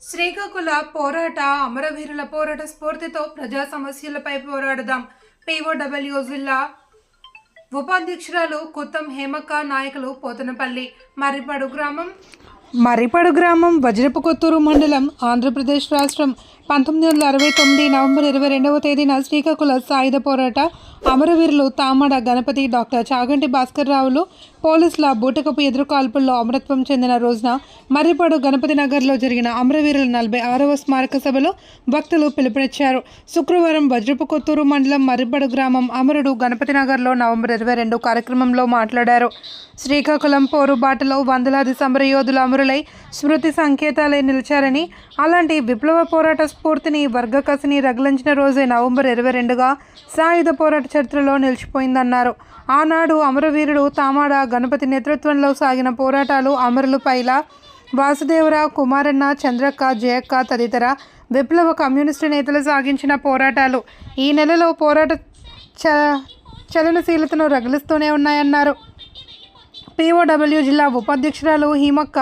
శ్రీకాకుళ పోరాట అమరవీరుల పోరాట స్ఫూర్తితో ప్రజా సమస్యలపై పోరాడదాం. పీఓడబ్ల్యూ జిల్లా ఉపాధ్యక్షురాలు కుత్తం హేమక్క, నాయకులు పోతనపల్లి. మర్రిపాడు గ్రామం వజ్రపు కొత్తూరు మండలం, ఆంధ్రప్రదేశ్ రాష్ట్రం. 1969 నవంబర్ 22వ తేదీన శ్రీకాకుళ సాయుధ పోరాట అమరవీరులు తామడ గణపతి, డాక్టర్ చాగంటి భాస్కర్ రావులు పోలీసుల బూటకపు ఎదురుకాల్పుల్లో అమరత్వం చెందిన రోజున మర్రిపాడు గణపతి నగర్లో జరిగిన అమరవీరుల 46వ స్మారక సభలో భక్తులు పిలుపునిచ్చారు. శుక్రవారం వజ్రపు కొత్తూరు మండలం మర్రిపాడు గ్రామం అమరుడు గణపతి నగర్లో నవంబర్ 22 కార్యక్రమంలో మాట్లాడారు. శ్రీకాకుళం పోరు బాటలో వందలాది సమరయోధుల అమరులై స్మృతి సంకేతాలై నిలిచారని, అలాంటి విప్లవ పోరాట స్ఫూర్తిని, వర్గ కసిని రగిలించిన రోజే నవంబర్ 22గా సాయుధ పోరాట చరిత్రలో నిలిచిపోయిందన్నారు. ఆనాడు అమరవీరుడు తామాడ గణపతి నేతృత్వంలో సాగిన పోరాటాలు అమరులు పైల వాసుదేవరావు, కుమారన్న, చంద్రక్క, జయక్క తదితర విప్లవ కమ్యూనిస్టు నేతలు సాగించిన పోరాటాలు ఈ నెలలో పోరాట చలనశీలతను రగిలిస్తూనే ఉన్నాయన్నారు. పీఓడబ్ల్యూ జిల్లా ఉపాధ్యక్షురాలు హీమక్క,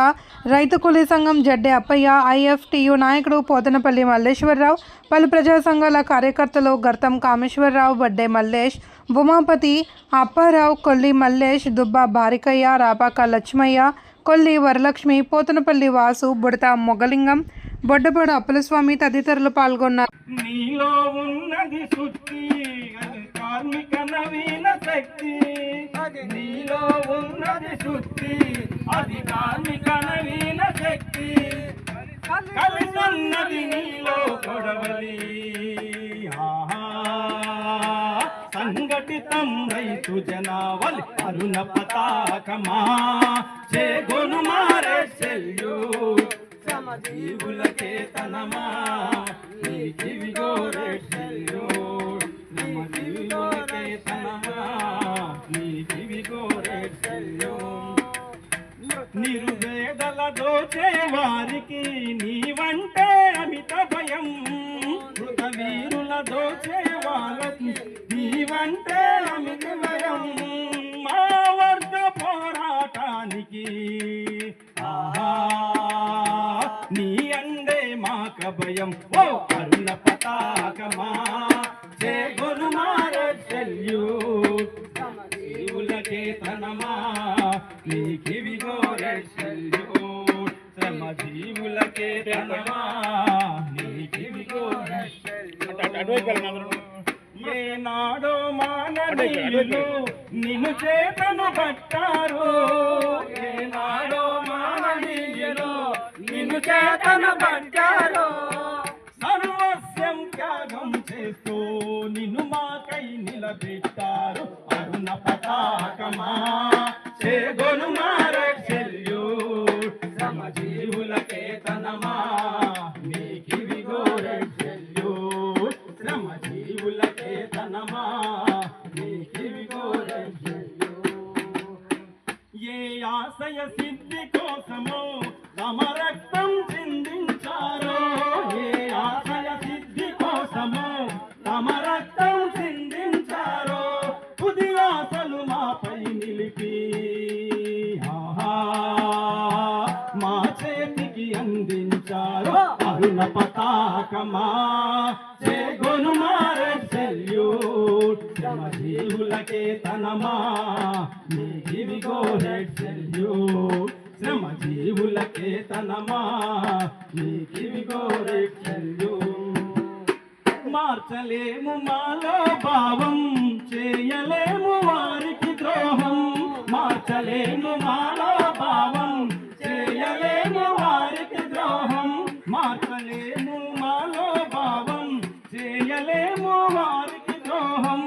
రైతు కూలీ సంఘం జడ్డే అప్పయ్య, ఐఎఫ్టియు నాయకుడు పోతనపల్లి మల్లేశ్వరరావు, పలు ప్రజా సంఘాల కార్యకర్తలు గర్తం కామేశ్వరరావు, వడ్డే మల్లేష్, ఉమాపతి, అప్పారావు, కొల్లి మల్లేష్, దుబ్బా బారికయ్య, రాపాక లక్ష్మయ్య, కొల్లి వరలక్ష్మి, పోతనపల్లి వాసు, బుడత మొగలింగం, బొడ్డబొడ అప్పలస్వామి తదితరులు పాల్గొన్నారు. నీలో ఉన్నది శుద్ధి, కార్మిక నవీన శక్తి. నీలో ఉన్నది శుద్ధి, అది కార్మిక నవీన శక్తి. కలిసన్నది నీలో కొడవలి, సంఘటితం రైతు జనావలి, అరుణ పతాకమా చేగొను మారే సెల్యూట్. శ్రమజీవులకే తనమా నీకివిగో రెడ్ సెల్యూట్. శ్రమజీవులకే తనమా నీకివిగో రెడ్ సెల్యూట్. నిరువేదల దోచే వారికి నీవంటే అమిత భయం. మృతవీరుల దోచే వాళ్ళకి నీవంటే అమిత భయం. మా వర్గ పోరాటానికి నీ అండే మాక భయం. ఓ అరుణ పతాకమా చేగొను మారే సెల్యూట్. శ్రమజీవులకే తనమా నీకివిగో రెడ్ సెల్యూట్. శ్రమజీవులకే తనమా నీకివిగో రెడ్ సెల్యూట్. ఏనాడో మానవీయులు నిన్ను చేతను పట్టారు. ఏనాడో మానవీయులు నిన్ను చేతను పట్టారు. సర్వస్వం త్యాగం చేస్తూ నిన్ను మాకై నిలబెట్టారు. అరుణ పతాకమా చేగొను మారే సెల్యూట్. శ్రమజీవులకే తనమా నీకివిగో రెడ్ సెల్యూట్. శ్రమజీవులకే తనమా నీకివిగో రెడ్ సెల్యూట్. ఏ ఆశయ సిద్ధి కోసమో తమ రక్తం చిందించారో. ఏ ఆశయ సిద్ధి కోసమో తమ రక్తం చిందించారో. తుది ఆశలు మాపై నిలిపి మా చేతికి అందించారు. అరుణ పతాకమా చేగొను మారే సెల్యూట్. శ్రమజీవులకే తనమా నీకివిగో రెడ్ సెల్యూట్. శ్రమజీవులకే తనమా నీకివిగో రెడ్ సెల్యూట్. మార్చలేము మాలో భావం, చేయలేము వారికి ద్రోహం. మార్చలేము మాలో భావం, చేయలేము వారికి ద్రోహం. మార్చలేము మాలో భావం, చేయలేము వారికి ద్రోహం.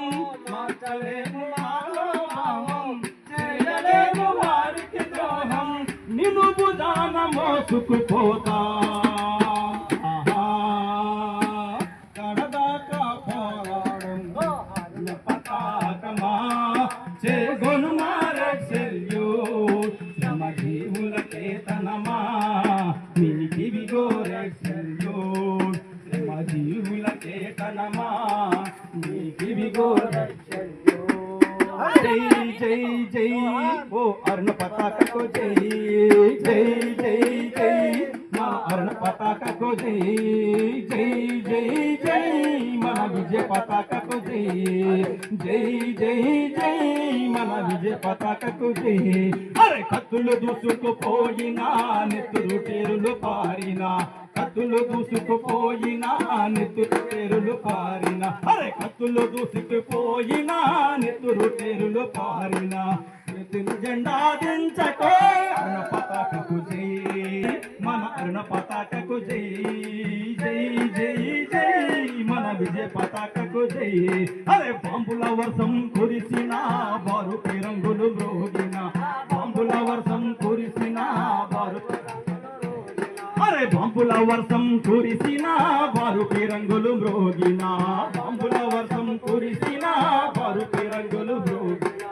మార్చలేము మాలో భావం, చేయలేము వారికి ద్రోహం. నిన్ను భుజాన మోసుకుపోతా కడదాకా పోరాడం. అరుణ పతాకమా చేగొను మారే సెల్యూట్. శ్రమజీవులకే తనమా నీకివిగో రెడ్ సెల్యూట్. శ్రమజీవులకే తనమా నీకివిగో రెడ్ సెల్యూట్. జై జై జై ఓ అరుణ పతాకకు జై. జై జై జై మా అరుణ పతాకకు పతాకకు జై జై జై జై మన విజయ పతాకకు జై జై జై జై మన విజయ పతాకకు జై అరే కత్తులు దూసుకుపోయినా నెత్తురు టేరులు పారినా కత్తులు దూసుకుపోయినా నెత్తురు టేరులు పారినా అరే కత్తులు దూసుకుపోయినా నెత్తురు టేరులు పారినా ఎత్తిన జెండా దించకో అరుణ పతాకకు జై మన అరుణ పతాకకు జై జై జై జై మన విజయ పతాకకు జై అరే బాంబుల వర్షం కురిసిన బారు రంగులు మ్రోగిన బాంబుల వర్షం కురిసిన బారు అరే బాంబుల వర్షం కురిసిన బారు రంగులు మ్రోగిన బాంబుల వర్షం కురిసిన బారు రంగులు మ్రోగిన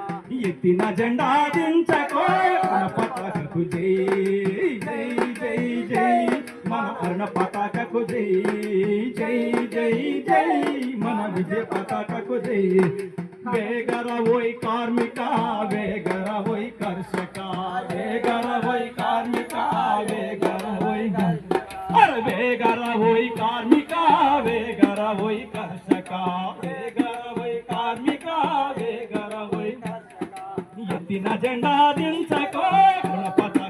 ఎత్తిన జెండా దించకో మన పతాకకు జై జై జై జై మన అరుణ పతాకకు జై జై జై జై మన విజయ పతాకకు జై వేగర ఓయ్ కార్మిక వేగర ఓయ్ కర్షక వేగర ఓయ్ కార్మిక వేగర ఓయ్ అరే వేగర ఓయ్ కార్మిక వేగర ఓయ్ కర్షక వేగర ఓయ్ కార్మిక వేగర ఓయ్ ఎత్తిన జెండా దించకో మన పతాక